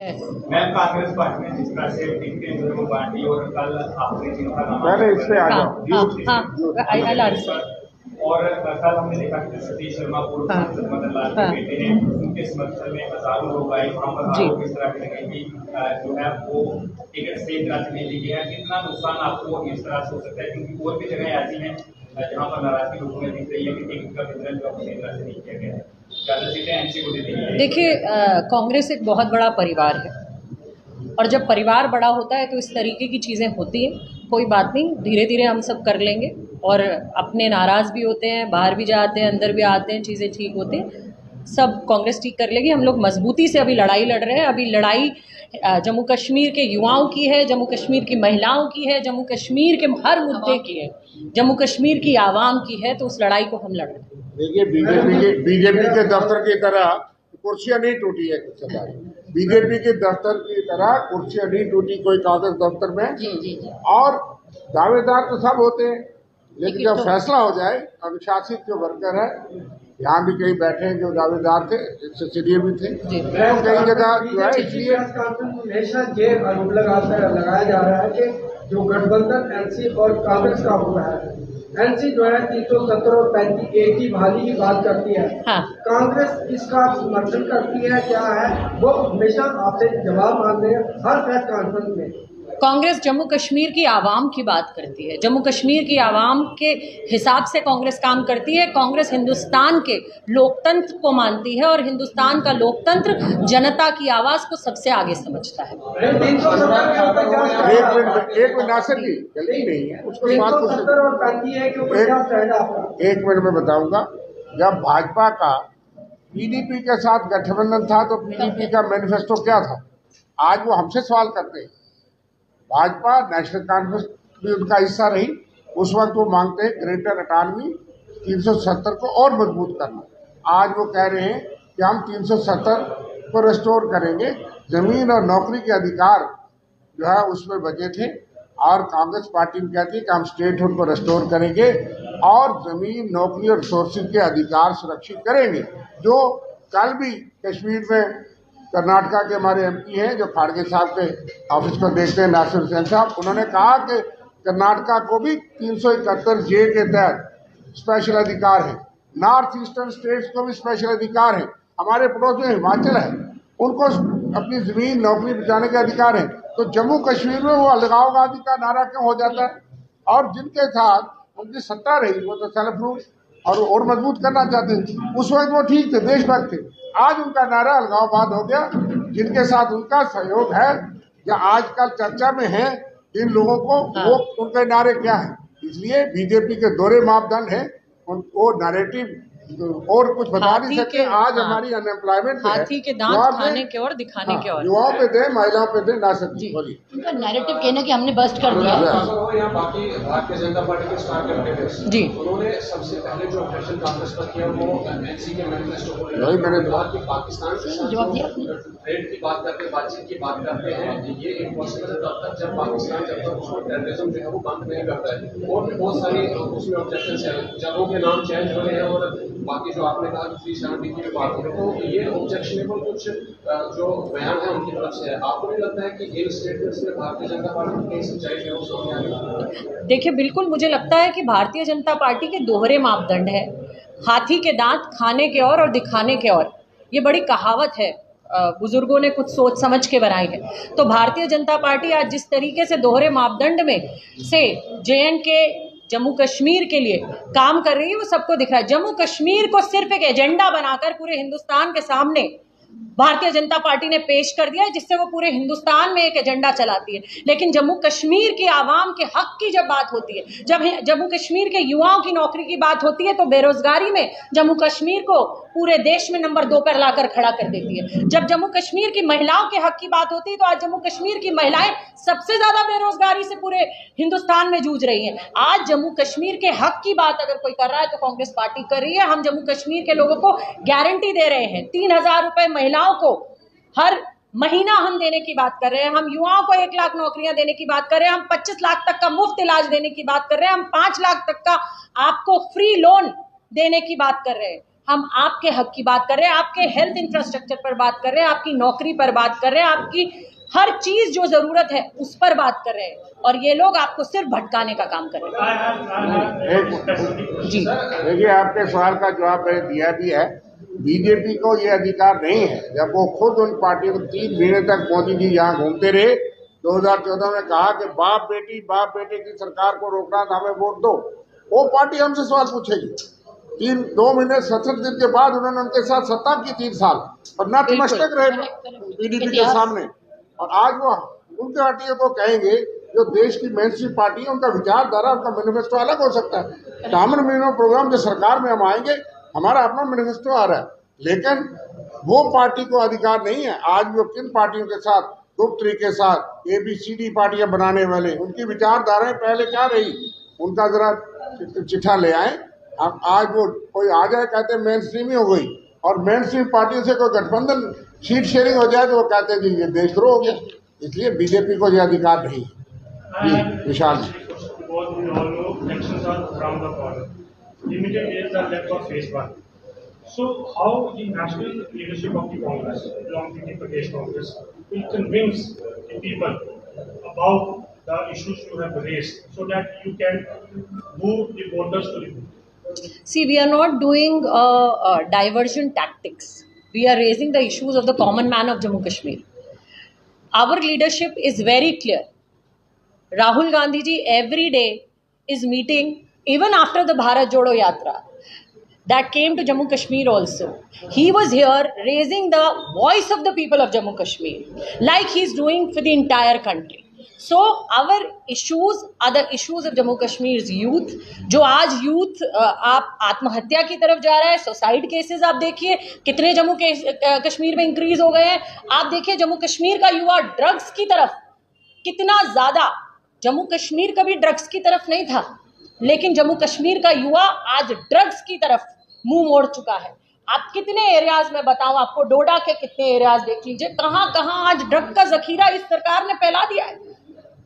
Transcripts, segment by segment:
Ma'am, Congress party ने जिस तरह से टिकटें जो है वो बांटी और कल आपने जिनका नाम पहले इस पे आ जाओ। और कल हमने देखा कि सतीश शर्मा पूर्व सांसद मदन लाल के बेटे हैं, उनके समर्थन में हजारों लोग आए वहाँ पर। आरोप इस तरह के लगे कि जो है वो टिकट सही तरह से नहीं ली गई है। कितना नुकसान आपको इस तरह से हो सकता है, क्योंकि और भी जगह ऐसी हैं जहाँ पर नाराजगी लोगों में दिख रही है कि टिकट का वितरण जो सही तरह से नहीं किया गया है, ज्यादा सीटें एनसी को दे दी गई है। देखिए, कांग्रेस एक बहुत बड़ा परिवार है और जब परिवार बड़ा होता है तो इस तरीके की चीज़ें होती हैं। कोई बात नहीं, धीरे धीरे हम सब कर लेंगे और अपने नाराज़ भी होते हैं, बाहर भी जाते हैं, अंदर भी आते हैं, चीज़ें ठीक होती हैं, सब कांग्रेस ठीक कर लेगी। हम लोग मजबूती से अभी लड़ाई लड़ रहे हैं। अभी लड़ाई जम्मू कश्मीर के युवाओं की है, जम्मू कश्मीर की महिलाओं की है, जम्मू कश्मीर के हर मुद्दे की है, जम्मू कश्मीर की आवाम की है, तो उस लड़ाई को हम लड़ रहे हैं। देखिए, बीजेपी के दफ्तर की तरह कुर्सियां नहीं टूटी है सरकारी। बीजेपी के दफ्तर की तरह कुर्सियां नहीं टूटी कोई कांग्रेस दफ्तर में। जी। और दावेदार तो सब होते हैं, लेकिन जब फैसला हो जाए, अनुशासित जो वर्कर है, यहाँ भी कई बैठे हैं जो दावेदार थे, इससे सीनियर भी थे, कई जगह जो है। इसलिए हमेशा ये आरोप लगाया जा रहा है कि जो गठबंधन एनसी और कांग्रेस का हुआ है, एनसी जो है 370 और 35 एक ही बहाली की बात करती है। हाँ। कांग्रेस इसका समर्थन करती है, क्या है वो हमेशा आपसे जवाब मांगते हैं हर प्रेस कॉन्फ्रेंस में। कांग्रेस जम्मू कश्मीर की आवाम की बात करती है, जम्मू कश्मीर की आवाम के हिसाब से कांग्रेस काम करती है। कांग्रेस हिंदुस्तान के लोकतंत्र को मानती है और हिंदुस्तान का लोकतंत्र जनता की आवाज को सबसे आगे समझता है। एक मिनट नासिर जी, जल्दी नहीं है, उसको एक मिनट में बताऊंगा। जब भाजपा का पीडीपी के साथ गठबंधन था तो पीडीपी का मैनिफेस्टो क्या था? आज वो हमसे सवाल करते हैं। भाजपा नेशनल कॉन्फ्रेंस भी उनका हिस्सा रही, उस वक्त वो मांगते हैं ग्रेटर अटानवी 370 को और मजबूत करना। आज वो कह रहे हैं कि हम 370 को रेस्टोर करेंगे। जमीन और नौकरी के अधिकार जो है उसमें बचे थे, और कांग्रेस पार्टी भी कहती है कि हम स्टेटहुड को रेस्टोर करेंगे और जमीन, नौकरी और रिसोर्सेज के अधिकार सुरक्षित करेंगे। जो कल भी कश्मीर में कर्नाटका के हमारे एमपी हैं जो खाड़गे साहब के ऑफिस को देखते हैं, नासिर हुसैन साहब, उन्होंने कहा कि कर्नाटका को भी 371 जे के तहत स्पेशल अधिकार है, नॉर्थ ईस्टर्न स्टेट्स को भी स्पेशल अधिकार है, हमारे पड़ोस में हिमाचल है, उनको अपनी जमीन, नौकरी बचाने के अधिकार है। तो जम्मू कश्मीर में वो अलगाववादी का नारा क्यों हो जाता है? और जिनके साथ उनकी सत्ता रही वो तो सेल्फ रूल और मजबूत करना चाहते थे। उस वक्त वो ठीक थे, देशभक्त थे। आज उनका नारा अलगाववाद हो गया। जिनके साथ उनका सहयोग है या आजकल चर्चा में है इन लोगों को, वो उनके नारे क्या है? इसलिए बीजेपी के दोहरे मापदंड है, उनको नैरेटिव और कुछ बता नहीं सकते। आज हमारी अनएम्प्लॉयमेंट हाथी के दांत खाने के और दिखाने के और, युवाओं पे दे, महिलाओं पे दे, ना सकती। उनका नैरेटिव कहना कि हमने बस्ट कर दिया। यहाँ बाकी भारतीय जनता पार्टी के स्टार कैंडिडेट्स जी, उन्होंने सबसे पहले जो ऑपरेशन कांग्रेस पर किया वो एनसी के मैनिफेस्टो को पाकिस्तान से ट्रेड की बात करते हैं, बातचीत की बात करते हैं। ये इम्पॉसिबल है तब तक जब पाकिस्तान उसको टेररिज्म जो है वो बंद नहीं करता है। और भी बहुत सारी उसमें ऑब्जेक्शंस हैं, जगहों के नाम चेंज हो रहे हैं और बाकी जो आपने कहा 370 की भी बात हो, तो ये ऑब्जेक्शनेबल कुछ जो बयान है उनकी तरफ से है। आपको नहीं लगता है कि इन स्टेटमेंट्स में भारतीय जनता पार्टी की सच्चाई है वो सामने आएगी? देखिए, बिल्कुल मुझे लगता है कि भारतीय जनता पार्टी के दोहरे मापदंड है। हाथी के दांत खाने के और दिखाने के और, ये बड़ी कहावत है, बुजुर्गों ने कुछ सोच समझ के बनाई है। तो भारतीय जनता पार्टी आज जिस तरीके से दोहरे मापदंड में से JNK जम्मू कश्मीर के लिए काम कर रही है वो सबको दिख रहा है। जम्मू कश्मीर को सिर्फ एक एजेंडा बनाकर पूरे हिंदुस्तान के सामने भारतीय जनता पार्टी ने पेश कर दिया है, जिससे वो पूरे हिंदुस्तान में एक एजेंडा चलाती है। लेकिन जम्मू कश्मीर की आवाम के हक की जब बात होती है, जब जम्मू कश्मीर के युवाओं की नौकरी की बात होती है, तो बेरोजगारी में जम्मू कश्मीर को पूरे देश में नंबर 2 पर लाकर खड़ा कर देती है। जब जम्मू कश्मीर की महिलाओं के हक की बात होती है तो आज जम्मू कश्मीर की महिलाएं सबसे ज्यादा बेरोजगारी से पूरे हिंदुस्तान में जूझ रही हैं। आज जम्मू कश्मीर के हक की बात अगर कोई कर रहा है तो कांग्रेस पार्टी कर रही है। हम जम्मू कश्मीर के लोगों को गारंटी दे रहे हैं, 3000 रुपए महिलाओं को हर महीना हम देने की बात कर रहे हैं। हम युवाओं को 1 लाख नौकरियां देने की बात कर रहे हैं। हम 25 लाख तक का मुफ्त इलाज देने की बात कर रहे हैं। हम 5 लाख तक का आपको फ्री लोन देने की बात कर रहे हैं। हम आपके हक की बात कर रहे हैं, आपके हेल्थ इंफ्रास्ट्रक्चर पर बात कर रहे हैं, आपकी नौकरी पर बात कर रहे हैं, आपकी हर चीज जो जरूरत है उस पर बात कर रहे हैं, और ये लोग आपको सिर्फ भटकाने का काम कर रहे हैं। जी देखिए, आपके सवाल का जवाब मैंने दिया भी है। बीजेपी को ये अधिकार नहीं है। जब वो खुद उन पार्टियों को 3 महीने तक मोदी जी यहाँ घूमते रहे, 2014 में कहा कि बाप बेटे की सरकार को रोकना था, हमें वोट दो, वो पार्टी हमसे सवाल पूछेगी। 2 महीने 67 दिन के बाद उन्होंने उनके साथ सत्ता की 3 साल और नतमस्तक रहे पीडीपी के सामने। और आज वो उनके पार्टियों को कहेंगे जो देश की मेनस्ट्रीम पार्टी है, उनका विचारधारा, उनका मैनिफेस्टो अलग हो सकता है। डामन मीनो प्रोग्राम जो सरकार में हम आएंगे, हमारा अपना मैनिफेस्टो आ रहा है, लेकिन वो पार्टी को अधिकार नहीं है। आज वो किन पार्टियों के साथ गुप्त तरीके साथ ABCD पार्टियां बनाने वाले, उनकी विचारधाराएं पहले क्या रही, उनका जरा चिट्ठा ले आए। अब आज वो कोई आ जाए कहते हैं मेन स्ट्रीम ही हो गई, और मेन स्ट्रीम पार्टियों से कोई गठबंधन सीट शेयरिंग हो जाए तो वो कहते हैं जी ये देशद्रोह हो गया। इसलिए बीजेपी को यह अधिकार नहीं है। विशाल जी, limited days are left for phase 1. So how the national leadership of the Congress, along with the Pradesh Congress, will convince the people about the issues you have raised so that you can move the voters to the booth? See, we are not doing diversion tactics. We are raising the issues of the common man of Jammu Kashmir. Our leadership is very clear. Rahul Gandhi ji every day is meeting, even after the Bharat Jodo Yatra that came to Jammu Kashmir also. He was here raising the voice of the people of Jammu Kashmir like he's doing for the entire country. So our issues are the issues of Jammu Kashmir's youth. जो आज youth आप आत्महत्या की तरफ जा रहा है, suicide cases आप देखिए कितने जम्मू कश्मीर में इंक्रीज हो गए हैं। आप देखिए जम्मू कश्मीर का युवा ड्रग्स की तरफ कितना ज़्यादा, जम्मू कश्मीर कभी ड्रग्स की तरफ नहीं था, लेकिन जम्मू कश्मीर का युवा आज ड्रग्स की तरफ मुंह मोड़ चुका है। आप कितने एरियाज में बताऊं आपको, डोडा के कितने एरियाज देख लीजिए, कहां कहां आज ड्रग का जखीरा इस सरकार ने फैला दिया है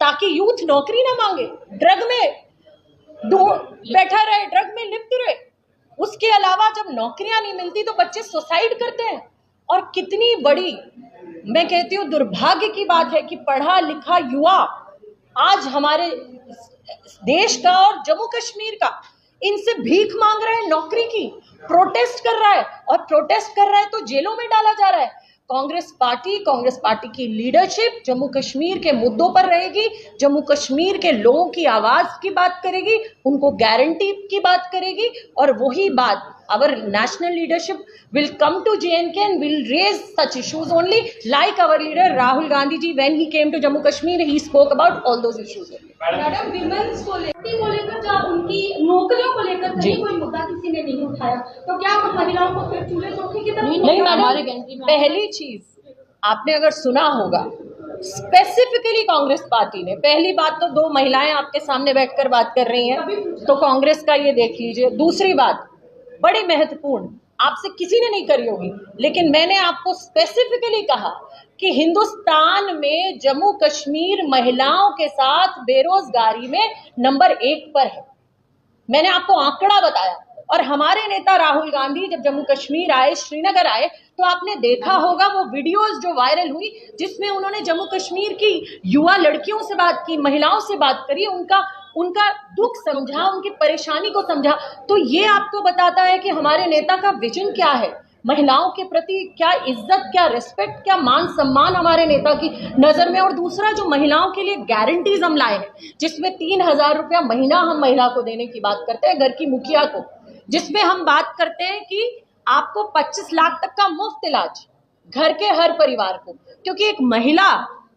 ताकि यूथ नौकरी ना मांगे, ड्रग में बैठा रहे, ड्रग में लिप्त रहे। उसके अलावा जब नौकरियां नहीं मिलती तो बच्चे सुसाइड करते हैं। और कितनी बड़ी, मैं कहती हूँ, दुर्भाग्य की बात है कि पढ़ा लिखा युवा आज हमारे देश का और जम्मू कश्मीर का इनसे भीख मांग रहे हैं नौकरी की, प्रोटेस्ट कर रहा है, और प्रोटेस्ट कर रहा है तो जेलों में डाला जा रहा है। कांग्रेस पार्टी की लीडरशिप जम्मू कश्मीर के मुद्दों पर रहेगी, जम्मू कश्मीर के लोगों की आवाज की बात करेगी, उनको गारंटी की बात करेगी, और वही बात our national leadership will come to JNK and will raise such issues only, like our leader Rahul Gandhi ji when he came to Jammu Kashmir, he spoke about all those issues. Madam, women's को लेकर या उनकी नौकरियों को लेकर कहीं कोई मुद्दा किसी ने नहीं उठाया, तो क्या हम महिलाओं को फिर चूल्हे चौकी की तरफ नहीं मैडम, पहली चीज आपने अगर सुना होगा, स्पेसिफिकली कांग्रेस पार्टी ने, पहली बात तो 2 महिलाएं आपके सामने बैठकर बात कर रही हैं, तो कांग्रेस का ये देख लीजिए। दूसरी बात बड़ी महत्वपूर्ण, आपसे किसी ने नहीं करी होगी, लेकिन मैंने आपको स्पेसिफिकली कहा कि हिंदुस्तान में जम्मू कश्मीर महिलाओं के साथ बेरोजगारी में नंबर 1 पर है। मैंने आपको आंकड़ा बताया। और हमारे नेता राहुल गांधी जब जम्मू कश्मीर आए, श्रीनगर आए, तो आपने देखा होगा वो वीडियोस जो वायरल हुई जिसमें उन्होंने जम्मू कश्मीर की युवा लड़कियों से बात की, महिलाओं से बात करी, उनका दुख समझा, उनकी परेशानी को समझा। तो ये आपको बताता है कि हमारे नेता का विजन क्या है, महिलाओं के प्रति क्या इज्जत, क्या रिस्पेक्ट, क्या मान सम्मान हमारे नेता की नज़र में। और दूसरा, जो महिलाओं के लिए गारंटीज हम लाए हैं, जिसमें 3,000 रुपया महीना हम महिला को देने की बात करते हैं, घर की मुखिया को, जिसमें हम बात करते हैं कि आपको 25 लाख तक का मुफ्त इलाज घर के हर परिवार को, क्योंकि एक महिला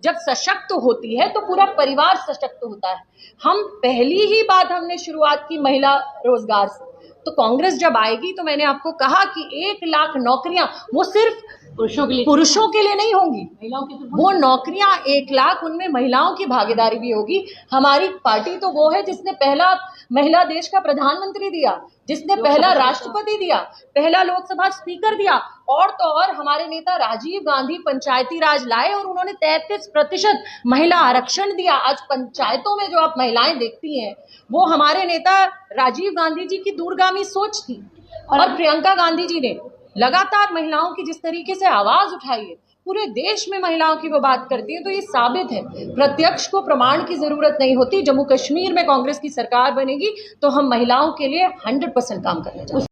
जब सशक्त होती है तो पूरा परिवार सशक्त होता है। हम पहली ही बात हमने शुरुआत की महिला रोजगार से। तो कांग्रेस जब आएगी तो मैंने आपको कहा कि 1 लाख नौकरियां वो सिर्फ पुरुषों के लिए नहीं होंगी, वो नौकरियां 1 लाख, उनमें महिलाओं की भागीदारी भी होगी। हमारी पार्टी तो वो है जिसने पहला महिला देश का प्रधानमंत्री दिया, जिसने पहला राष्ट्रपति दिया, पहला लोकसभा स्पीकर दिया, और तो और हमारे नेता राजीव गांधी पंचायती राज लाए और उन्होंने 33% महिला आरक्षण दिया। आज पंचायतों में जो आप महिलाएं देखती हैं वो हमारे नेता राजीव गांधी जी की दूरगामी सोच थी। और प्रियंका गांधी जी ने लगातार महिलाओं की जिस तरीके से आवाज उठाई है, पूरे देश में महिलाओं की वो बात करती है, तो ये साबित है, प्रत्यक्ष को प्रमाण की जरूरत नहीं होती। जम्मू कश्मीर में कांग्रेस की सरकार बनेगी तो हम महिलाओं के लिए 100% काम करने जा रहे हैं।